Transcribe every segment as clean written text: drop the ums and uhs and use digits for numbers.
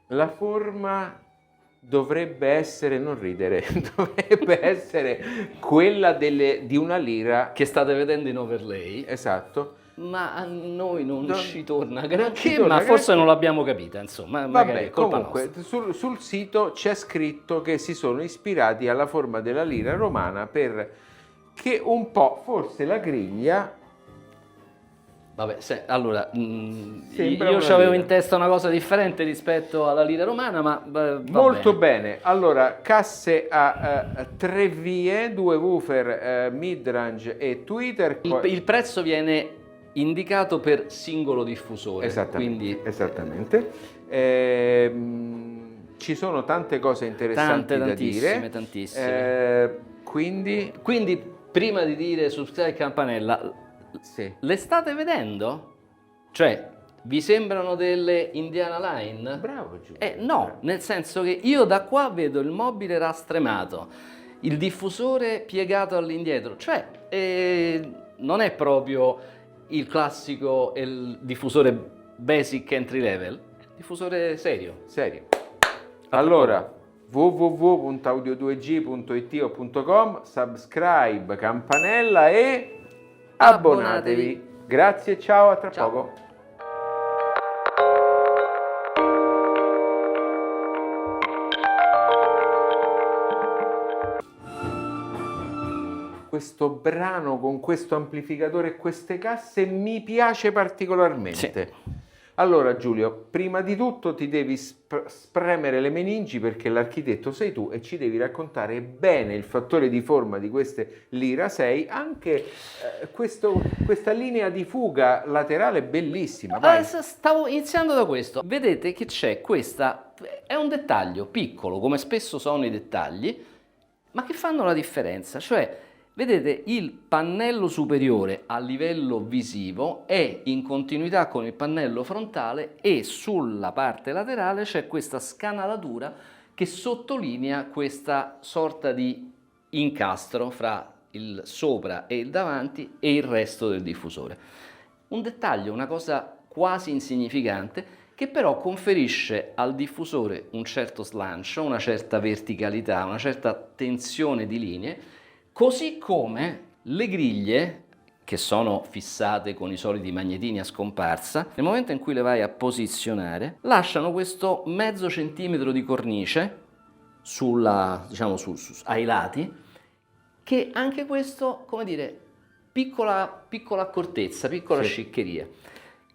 La forma dovrebbe essere, non ridere, dovrebbe essere quella di una lira. Che state vedendo in overlay, Esatto. ma a noi non Non- ci torna non granché, ci torna ma forse granché. non l'abbiamo capita, insomma, magari Vabbè, è colpa comunque nostra. sul sito c'è scritto che si sono ispirati alla forma della lira romana per che un po' forse la griglia Vabbè, allora, sembra io una avevo lira. in testa una cosa differente rispetto alla lira romana, ma va Molto bene. bene. Allora, casse a 3 vie, 2 woofer, midrange e tweeter. Il prezzo viene indicato per singolo diffusore, Esattamente, quindi esattamente. Ci sono tante cose interessanti da dire. tantissime. Quindi, prima di dire subscribe e campanella, Sì. le state vedendo? Cioè, vi sembrano delle Indiana Line? Bravo Giulio. No, nel senso che io da qua vedo il mobile rastremato, il diffusore piegato all'indietro, cioè non è proprio il classico il diffusore basic entry level, è il diffusore serio. Serio. Allora, www.audio2g.it o .com, subscribe, campanella e abbonatevi. Grazie, ciao, a tra Ciao. poco. Questo brano con questo amplificatore e queste casse mi piace particolarmente. Sì. Allora Giulio, prima di tutto ti devi spremere le meningi perché l'architetto sei tu e ci devi raccontare bene il fattore di forma di queste Lira 6, anche questa linea di fuga laterale bellissima. Vai. Stavo iniziando da questo. Vedete che c'è questa, è un dettaglio piccolo, come spesso sono i dettagli, ma che fanno la differenza. Cioè, vedete, il pannello superiore a livello visivo è in continuità con il pannello frontale e sulla parte laterale c'è questa scanalatura che sottolinea questa sorta di incastro fra il sopra e il davanti e il resto del diffusore. Un dettaglio, una cosa quasi insignificante, che però conferisce al diffusore un certo slancio, una certa verticalità, una certa tensione di linee, così come le griglie, che sono fissate con i soliti magnetini a scomparsa, nel momento in cui le vai a posizionare, lasciano questo mezzo centimetro di cornice ai lati, che anche questo, come dire, piccola accortezza, piccola sciccheria.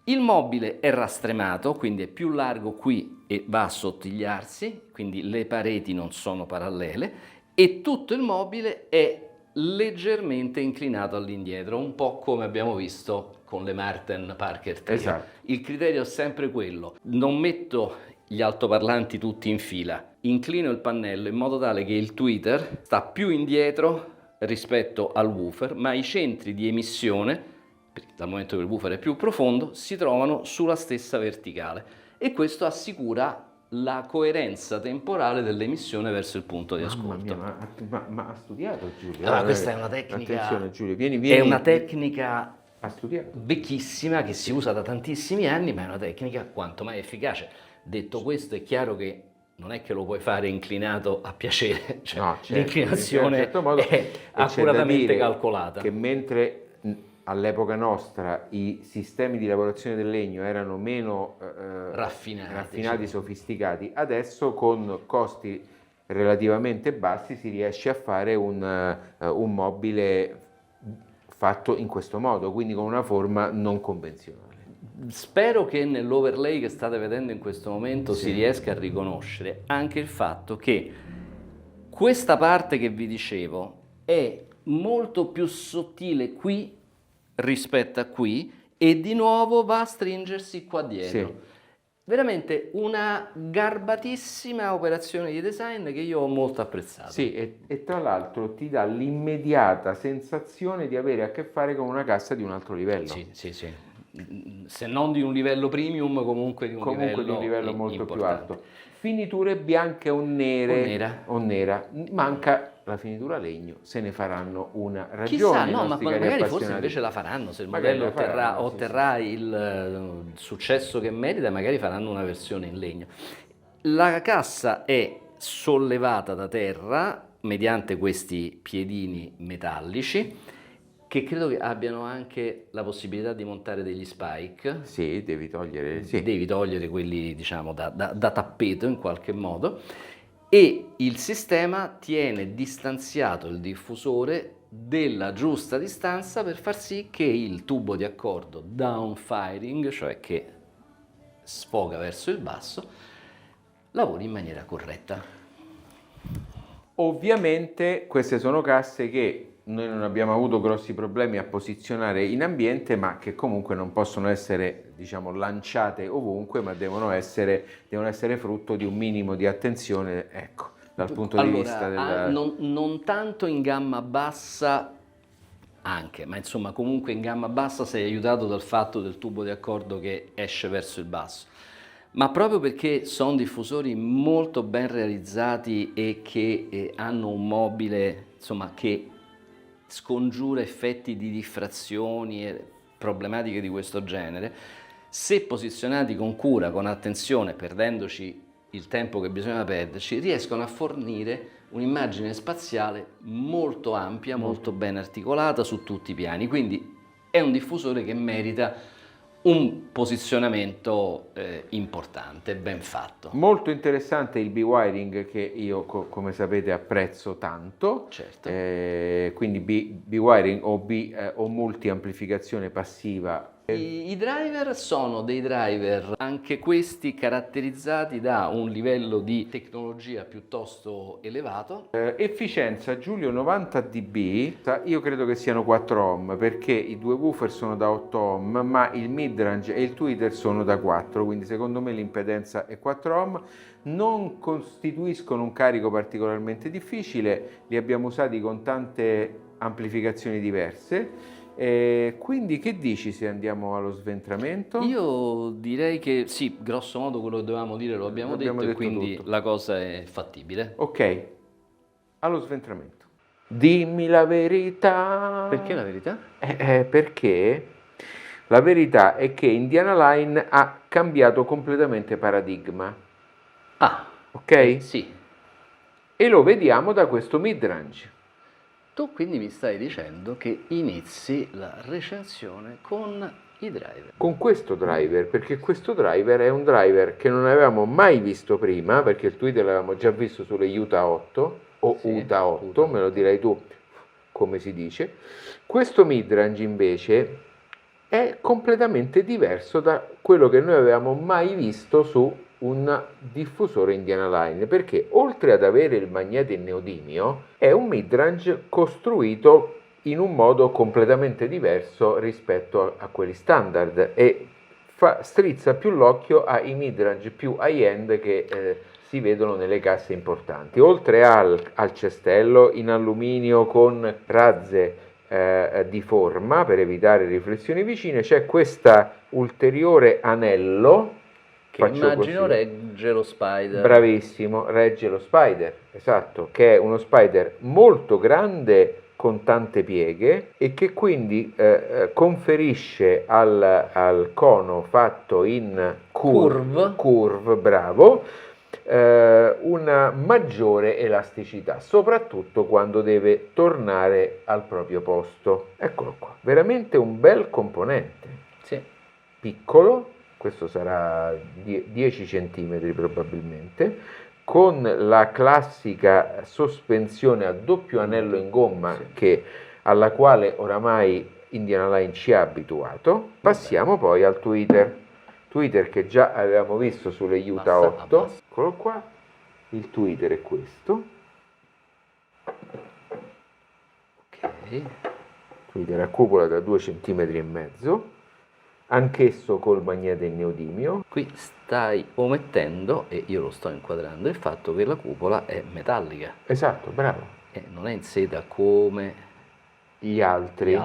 Il mobile è rastremato, quindi è più largo qui e va a sottigliarsi, quindi le pareti non sono parallele, e tutto il mobile è leggermente inclinato all'indietro, un po' come abbiamo visto con le Martin Parker Trio. Esatto. Il criterio è sempre quello: non metto gli altoparlanti tutti in fila, inclino il pannello in modo tale che il tweeter sta più indietro rispetto al woofer, ma i centri di emissione, dal momento che il woofer è più profondo, si trovano sulla stessa verticale, e questo assicura la coerenza temporale dell'emissione verso il punto di ascolto. Mamma mia, ma ha studiato Giulio? Allora, questa è una tecnica. Attenzione Giulio, vieni. È una tecnica ha studiato. vecchissima che si usa da tantissimi anni, ma è una tecnica quanto mai efficace. Detto questo, è chiaro che non è che lo puoi fare inclinato a piacere, cioè, No, certo, l'inclinazione in un certo modo. è E c'è da accuratamente dire calcolata. che mentre all'epoca nostra i sistemi di lavorazione del legno erano meno raffinati, sofisticati, adesso con costi relativamente bassi si riesce a fare un mobile fatto in questo modo, quindi con una forma non convenzionale. Spero che nell'overlay che state vedendo in questo momento si riesca a riconoscere anche il fatto che questa parte che vi dicevo è molto più sottile qui rispetto a qui e di nuovo va a stringersi qua dietro. Sì. Veramente una garbatissima operazione di design che io ho molto apprezzato. Sì, e tra l'altro ti dà l'immediata sensazione di avere a che fare con una cassa di un altro livello. Sì. Se non di un livello premium, comunque di un livello molto importante. più alto. Finiture bianche o nere. O nera. Manca la finitura legno, se ne faranno una ragione. Chissà, no, ma magari forse invece la faranno, se il modello otterrà sì. il successo che merita, magari faranno una versione in legno. La cassa è sollevata da terra mediante questi piedini metallici che credo che abbiano anche la possibilità di montare degli spike. Sì, devi togliere, sì. Devi togliere quelli, diciamo, da tappeto in qualche modo, e il sistema tiene distanziato il diffusore della giusta distanza per far sì che il tubo di accordo downfiring, cioè che sfoga verso il basso, lavori in maniera corretta. Ovviamente queste sono casse che noi non abbiamo avuto grossi problemi a posizionare in ambiente, ma che comunque non possono essere, diciamo, lanciate ovunque, ma devono essere frutto di un minimo di attenzione, ecco, dal punto di vista del... non tanto in gamma bassa anche, ma insomma comunque in gamma bassa sei aiutato dal fatto del tubo di accordo che esce verso il basso, ma proprio perché sono diffusori molto ben realizzati e che hanno un mobile, insomma, che scongiura effetti di diffrazioni e problematiche di questo genere, se posizionati con cura, con attenzione, perdendoci il tempo che bisogna perderci, riescono a fornire un'immagine spaziale molto ampia, molto ben articolata su tutti i piani. Quindi è un diffusore che merita un posizionamento importante, ben fatto. Molto interessante il B-Wiring, che io come sapete apprezzo tanto. Certo. Quindi B-Wiring o multi-amplificazione passiva. I driver sono dei driver, anche questi caratterizzati da un livello di tecnologia piuttosto elevato. Efficienza Giulio 90 dB, io credo che siano 4 ohm perché i due woofer sono da 8 ohm, ma il midrange e il tweeter sono da 4, quindi secondo me l'impedenza è 4 ohm. Non costituiscono un carico particolarmente difficile, li abbiamo usati con tante amplificazioni diverse. Quindi che dici se andiamo allo sventramento? Io direi che sì, grosso modo quello che dovevamo dire lo abbiamo detto e quindi tutto. La cosa è fattibile. Ok, allo sventramento. Dimmi la verità. Perché la verità? Perché la verità è che Indiana Line ha cambiato completamente paradigma. Ah, ok? Sì. E lo vediamo da questo midrange. Tu quindi mi stai dicendo che inizi la recensione con i driver. Con questo driver, perché questo driver è un driver che non avevamo mai visto prima, perché il tweeter l'avevamo già visto sulle Utah 8 o sì, Utah 8, me lo direi tu come si dice. Questo midrange invece è completamente diverso da quello che noi avevamo mai visto su un diffusore Indiana Line, perché oltre ad avere il magnete in neodimio è un midrange costruito in un modo completamente diverso rispetto a quelli standard e strizza più l'occhio ai midrange più high-end che si vedono nelle casse importanti. Oltre al cestello in alluminio con razze di forma per evitare riflessioni vicine, c'è questa ulteriore anello che immagino regge lo Spider. Bravissimo, regge lo Spider, esatto, che è uno Spider molto grande con tante pieghe e che quindi conferisce al cono fatto in curve, bravo, una maggiore elasticità, soprattutto quando deve tornare al proprio posto. Eccolo qua, veramente un bel componente. Sì. Piccolo, questo sarà 10 cm probabilmente, con la classica sospensione a doppio anello in gomma alla quale oramai Indiana Line ci ha abituato. Passiamo poi al tweeter che già avevamo visto sulle Utah 8. Eccolo qua, il tweeter è questo. Ok. Tweeter a cupola da 2,5 cm. Anch'esso col magnete in neodimio. Qui stai omettendo, e io lo sto inquadrando, il fatto che la cupola è metallica. Esatto, bravo. E non è in seta come gli altri.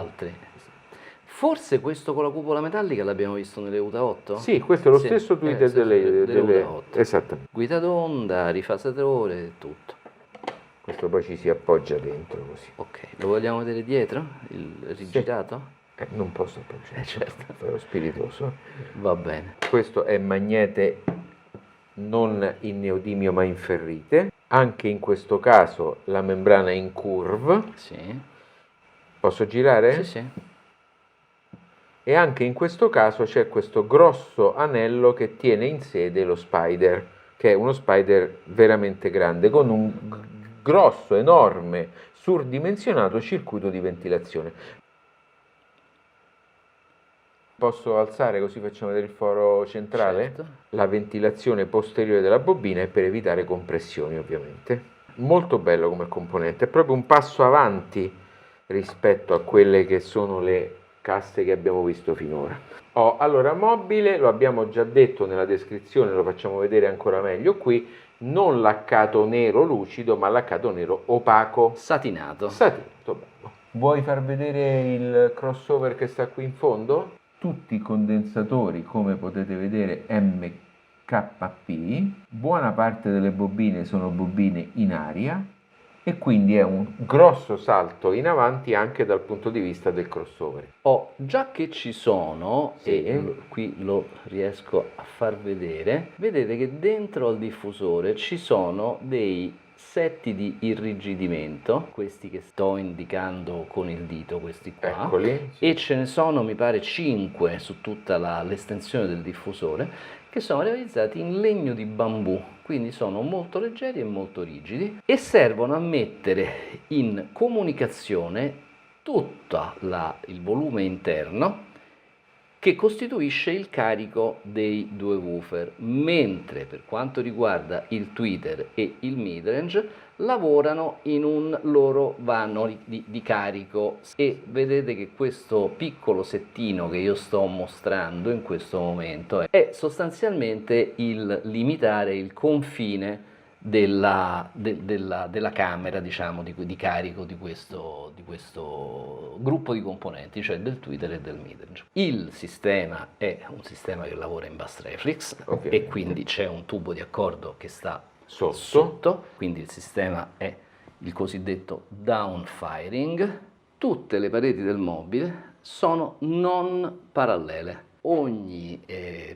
Forse questo con la cupola metallica l'abbiamo visto nelle Utah 8? Sì, questo è lo stesso tweeter delle Utah 8. Esattamente. Guida d'onda, rifasatore, tutto. Questo poi ci si appoggia dentro così. Ok, lo vogliamo vedere dietro? Il rigidato? Sì. Non posso appoggiare, certo. Però spiritoso. Va bene. Questo è magnete non in neodimio ma in ferrite. Anche in questo caso la membrana è in curve. Sì. Posso girare? Sì, sì. E anche in questo caso c'è questo grosso anello che tiene in sede lo spider, che è uno spider veramente grande, con un grosso, enorme, surdimensionato circuito di ventilazione. Posso alzare così facciamo vedere il foro centrale? Certo. La ventilazione posteriore della bobina è per evitare compressioni, ovviamente. Molto bello come componente, è proprio un passo avanti rispetto a quelle che sono le casse che abbiamo visto finora. Allora, mobile, lo abbiamo già detto nella descrizione, lo facciamo vedere ancora meglio qui, non laccato nero lucido, ma laccato nero opaco. Satinato. Satinato, bello. Vuoi far vedere il crossover che sta qui in fondo? Tutti i condensatori, come potete vedere, MKP. Buona parte delle bobine sono bobine in aria e quindi è un grosso salto in avanti anche dal punto di vista del crossover. Già che ci sono, Sì. e qui lo riesco a far vedere, vedete che dentro al diffusore ci sono dei setti di irrigidimento, questi che sto indicando con il dito, questi qua. Eccoli. E ce ne sono, mi pare, 5 su tutta l'estensione del diffusore, che sono realizzati in legno di bambù, quindi sono molto leggeri e molto rigidi e servono a mettere in comunicazione tutto il volume interno che costituisce il carico dei due woofer, mentre per quanto riguarda il tweeter e il midrange lavorano in un loro vano di carico, e vedete che questo piccolo settino che io sto mostrando in questo momento è sostanzialmente il limitare il confine della camera, diciamo, di carico di questo gruppo di componenti, cioè del tweeter e del midrange. Il sistema è un sistema che lavora in bus reflex, e quindi c'è un tubo di accordo che sta sotto, quindi il sistema è il cosiddetto downfiring. Tutte le pareti del mobile sono non parallele. Ogni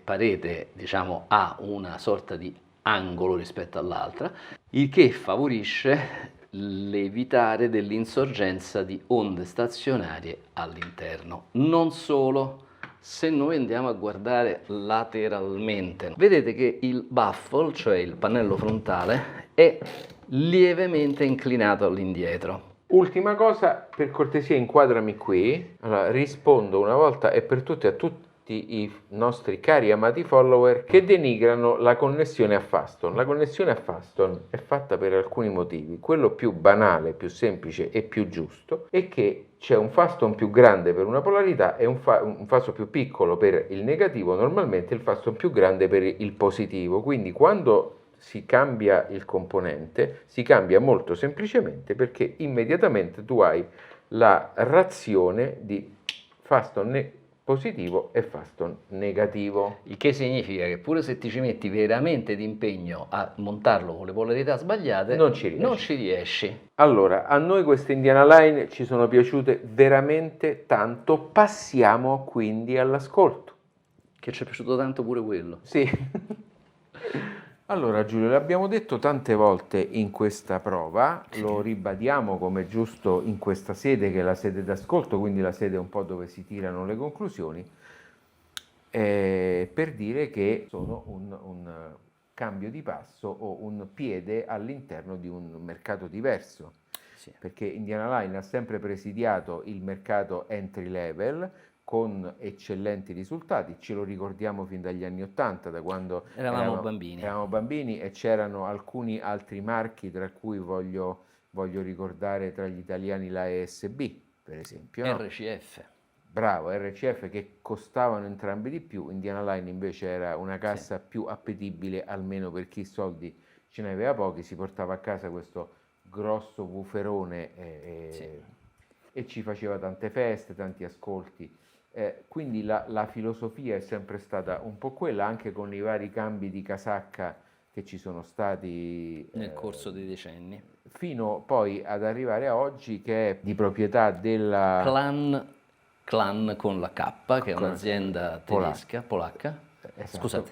parete, diciamo, ha una sorta di angolo rispetto all'altra, il che favorisce l'evitare dell'insorgenza di onde stazionarie all'interno. Non solo, se noi andiamo a guardare lateralmente, vedete che il baffle, cioè il pannello frontale, è lievemente inclinato all'indietro. Ultima cosa, per cortesia inquadrami qui. Allora, rispondo una volta e per tutte a tutti i nostri cari amati follower che denigrano la connessione a Faston. La connessione a Faston è fatta per alcuni motivi. Quello più banale, più semplice e più giusto è che c'è un Faston più grande per una polarità e un Faston più piccolo per il negativo, normalmente il Faston più grande per il positivo. Quindi quando si cambia il componente, si cambia molto semplicemente perché immediatamente tu hai la razione di Faston positivo e Faston negativo. Il che significa che pure se ti ci metti veramente d'impegno a montarlo con le polarità sbagliate, non ci riesci. Allora, a noi queste Indiana Line ci sono piaciute veramente tanto, passiamo quindi all'ascolto. Che ci è piaciuto tanto pure quello. Sì. Allora Giulio, l'abbiamo detto tante volte in questa prova, lo ribadiamo come giusto in questa sede che è la sede d'ascolto, quindi la sede un po' dove si tirano le conclusioni, per dire che sono un cambio di passo o un piede all'interno di un mercato diverso, perché Indiana Line ha sempre presidiato il mercato entry level, con eccellenti risultati, ce lo ricordiamo fin dagli anni '80, da quando eravamo bambini e c'erano alcuni altri marchi, tra cui voglio ricordare tra gli italiani la ESB, per esempio. RCF. Bravo, RCF, che costavano entrambi di più. Indiana Line invece era una cassa più appetibile, almeno per chi soldi ce ne aveva pochi, si portava a casa questo grosso wooferone e ci faceva tante feste, tanti ascolti. Quindi la filosofia è sempre stata un po' quella, anche con i vari cambi di casacca che ci sono stati nel corso dei decenni, fino poi ad arrivare a oggi, che è di proprietà della Clan con la K, che è un'azienda tedesca, polacca. Esatto. Scusate.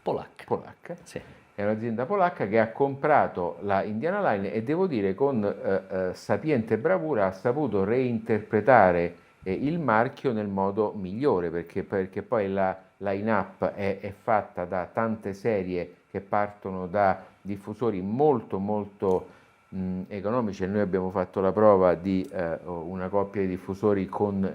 Polacca. Sì. È un'azienda polacca che ha comprato la Indiana Line e devo dire con sapiente bravura ha saputo reinterpretare il marchio nel modo migliore perché poi la line-up è fatta da tante serie che partono da diffusori molto molto economici e noi abbiamo fatto la prova di una coppia di diffusori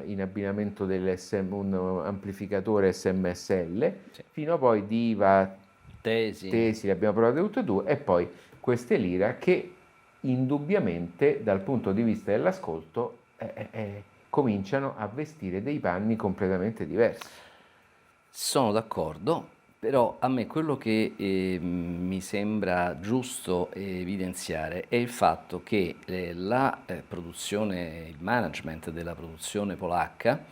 in abbinamento un amplificatore SMSL, Sì. fino a poi Diva, Tesi, le abbiamo provate tutte e due, e poi queste Lyra che indubbiamente dal punto di vista dell'ascolto cominciano a vestire dei panni completamente diversi. sono d'accordo, però a me quello che mi sembra giusto evidenziare è il fatto che la produzione, il management della produzione polacca,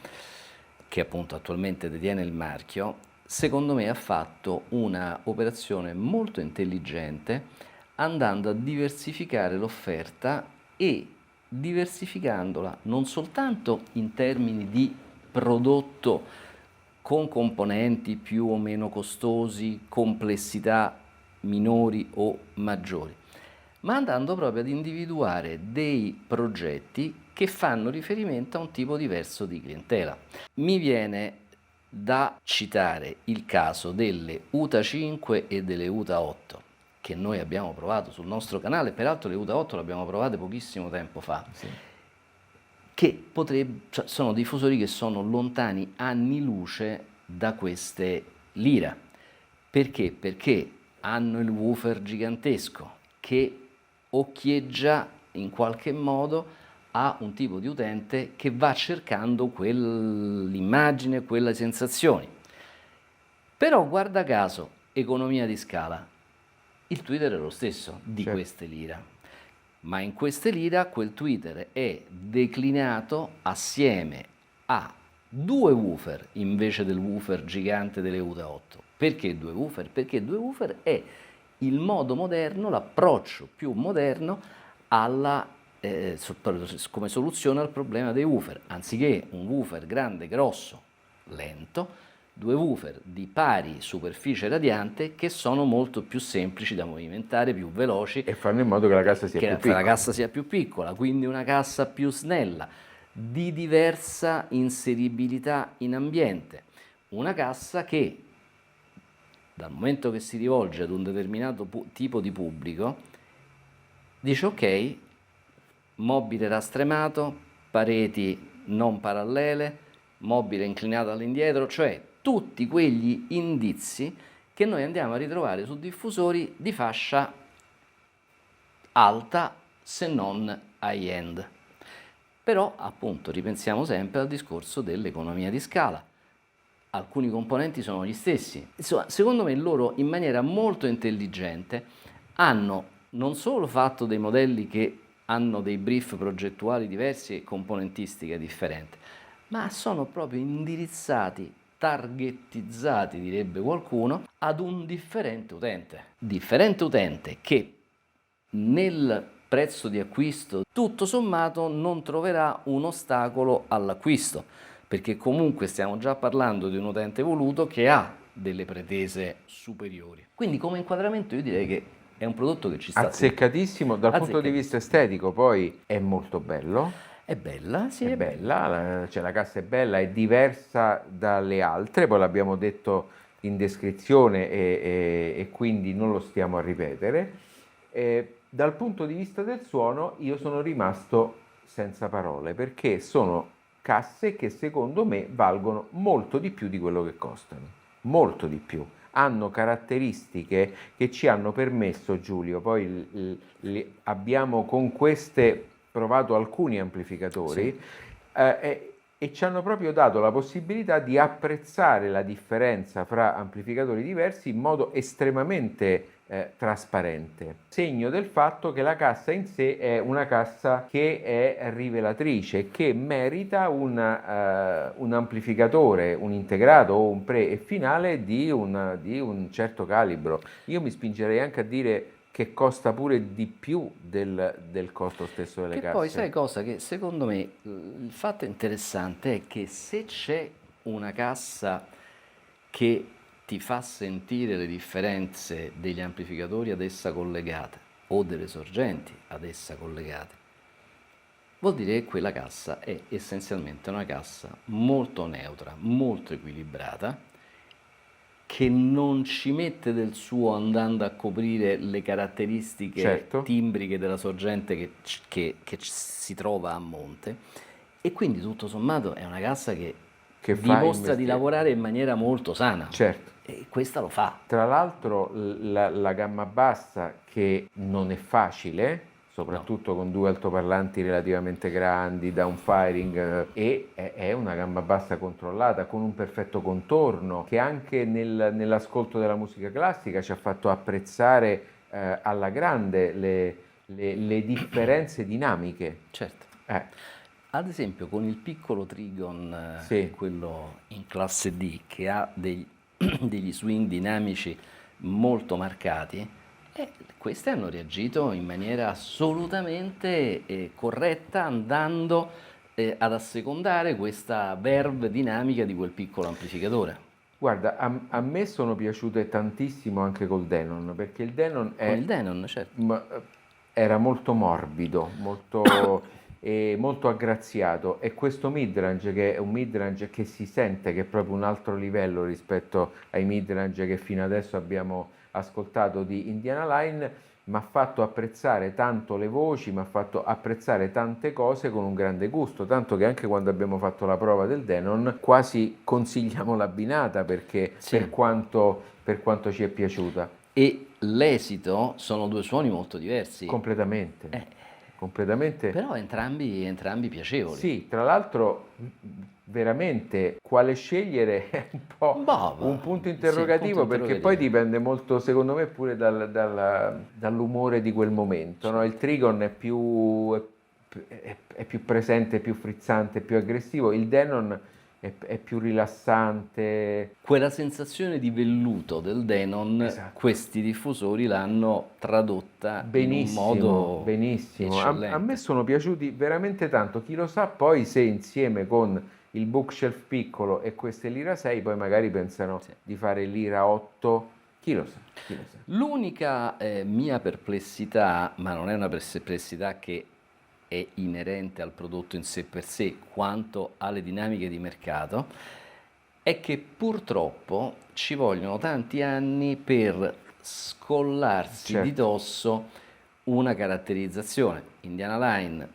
che appunto attualmente detiene il marchio, secondo me ha fatto una operazione molto intelligente andando a diversificare l'offerta e diversificandola non soltanto in termini di prodotto con componenti più o meno costosi, complessità minori o maggiori, ma andando proprio ad individuare dei progetti che fanno riferimento a un tipo diverso di clientela. Mi viene da citare il caso delle UTA 5 e delle UTA 8 che noi abbiamo provato sul nostro canale, peraltro le UTA 8 le abbiamo provate pochissimo tempo fa, Sì. che sono diffusori che sono lontani anni luce da queste Lyra. Perché? Perché hanno il woofer gigantesco che occhieggia in qualche modo a un tipo di utente che va cercando quell'immagine, quelle sensazioni. Però guarda caso, economia di scala, il Twitter è lo stesso di queste Lyra, ma in queste Lyra quel Twitter è declinato assieme a due woofer invece del woofer gigante delle UTA 8. Perché due woofer? Perché due woofer è il modo moderno, l'approccio più moderno come soluzione al problema dei woofer. Anziché un woofer grande, grosso, lento, due woofer di pari superficie radiante che sono molto più semplici da movimentare, più veloci e fanno in modo che la cassa sia più piccola. La cassa sia più piccola, quindi una cassa più snella, di diversa inseribilità in ambiente. Una cassa che dal momento che si rivolge ad un determinato tipo di pubblico dice ok, mobile rastremato, pareti non parallele, mobile inclinato all'indietro, cioè tutti quegli indizi che noi andiamo a ritrovare su diffusori di fascia alta se non high-end. Però appunto ripensiamo sempre al discorso dell'economia di scala. Alcuni componenti sono gli stessi. Insomma, secondo me loro in maniera molto intelligente hanno non solo fatto dei modelli che hanno dei brief progettuali diversi e componentistica differente, ma sono proprio indirizzati, targetizzati, direbbe qualcuno, ad un differente utente che nel prezzo di acquisto tutto sommato non troverà un ostacolo all'acquisto, perché comunque stiamo già parlando di un utente evoluto che ha delle pretese superiori. Quindi come inquadramento io direi che è un prodotto che ci sta azzeccatissimo dal punto di vista estetico, poi è molto bello. È bella, sì, è bella, cioè la cassa è bella, è diversa dalle altre, poi l'abbiamo detto in descrizione e quindi non lo stiamo a ripetere. Dal punto di vista del suono io sono rimasto senza parole perché sono casse che secondo me valgono molto di più di quello che costano, molto di più. Hanno caratteristiche che ci hanno permesso, Giulio, poi abbiamo con queste provato alcuni amplificatori e ci hanno proprio dato la possibilità di apprezzare la differenza fra amplificatori diversi in modo estremamente trasparente, segno del fatto che la cassa in sé è una cassa che è rivelatrice, che merita un amplificatore, un integrato o un pre e finale di un certo calibro. Io mi spingerei anche a dire che costa pure di più del costo stesso delle casse. Poi sai cosa? Che secondo me il fatto interessante è che se c'è una cassa che ti fa sentire le differenze degli amplificatori ad essa collegate o delle sorgenti ad essa collegate, vuol dire che quella cassa è essenzialmente una cassa molto neutra, molto equilibrata, che non ci mette del suo andando a coprire le caratteristiche certo, timbriche della sorgente che si trova a monte, e quindi tutto sommato è una cassa che dimostra di lavorare in maniera molto sana. Certo. E questa lo fa. Tra l'altro la gamma bassa, che non è facile, soprattutto con due altoparlanti relativamente grandi, downfiring, e è una gamma bassa controllata, con un perfetto contorno, che anche nell'ascolto della musica classica ci ha fatto apprezzare alla grande le differenze dinamiche. Certo. Ad esempio con il piccolo Trigon, quello in classe D, che ha degli swing dinamici molto marcati, queste hanno reagito in maniera assolutamente corretta, andando ad assecondare questa verve dinamica di quel piccolo amplificatore. Guarda, a me sono piaciute tantissimo anche col Denon, perché il Denon con il Denon, certo, era molto morbido, molto aggraziato, e questo midrange, che è un midrange che si sente che è proprio un altro livello rispetto ai midrange che fino adesso abbiamo ascoltato di Indiana Line, mi ha fatto apprezzare tanto le voci, mi ha fatto apprezzare tante cose con un grande gusto, tanto che anche quando abbiamo fatto la prova del Denon quasi consigliamo l'abbinata, perché per quanto ci è piaciuta. E l'esito sono due suoni molto diversi. Completamente. Però entrambi piacevoli. Sì, tra l'altro veramente quale scegliere è un po' un punto interrogativo, perché poi dipende molto, secondo me, pure dall'umore di quel momento, no? Il Trigon è più presente, più frizzante, più aggressivo, il Denon è più rilassante. Quella sensazione di velluto del Denon, esatto, questi diffusori l'hanno tradotta benissimo, in un modo benissimo. eccellente. A me sono piaciuti veramente tanto. Chi lo sa poi se insieme con il bookshelf piccolo e queste Lira 6 poi magari pensano di fare Lira 8, chi lo sa. L'unica mia perplessità, ma non è una perplessità che è inerente al prodotto in sé per sé quanto alle dinamiche di mercato, è che purtroppo ci vogliono tanti anni per scollarsi di dosso una caratterizzazione. Indiana Line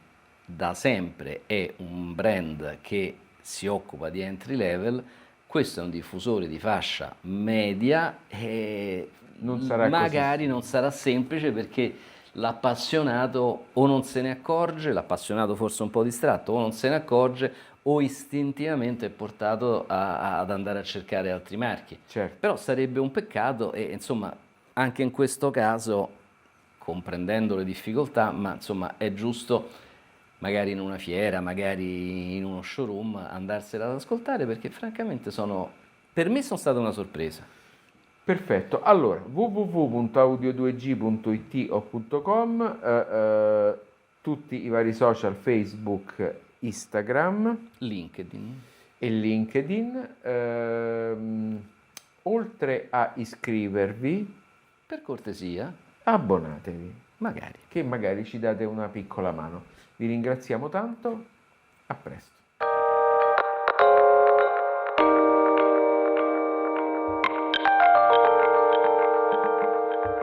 da sempre è un brand che si occupa di entry level, questo è un diffusore di fascia media e magari non sarà semplice, perché l'appassionato o non se ne accorge, l'appassionato forse un po' distratto, o non se ne accorge, o istintivamente è portato ad andare a cercare altri marchi. Certo. Però sarebbe un peccato, e insomma anche in questo caso, comprendendo le difficoltà, ma insomma è giusto magari in una fiera, magari in uno showroom, andarsela ad ascoltare, perché francamente per me sono stata una sorpresa. Perfetto, allora www.audio2g.it o .com, tutti i vari social, Facebook, Instagram, LinkedIn, oltre a iscrivervi, per cortesia, abbonatevi, magari ci date una piccola mano. Vi ringraziamo tanto, a presto.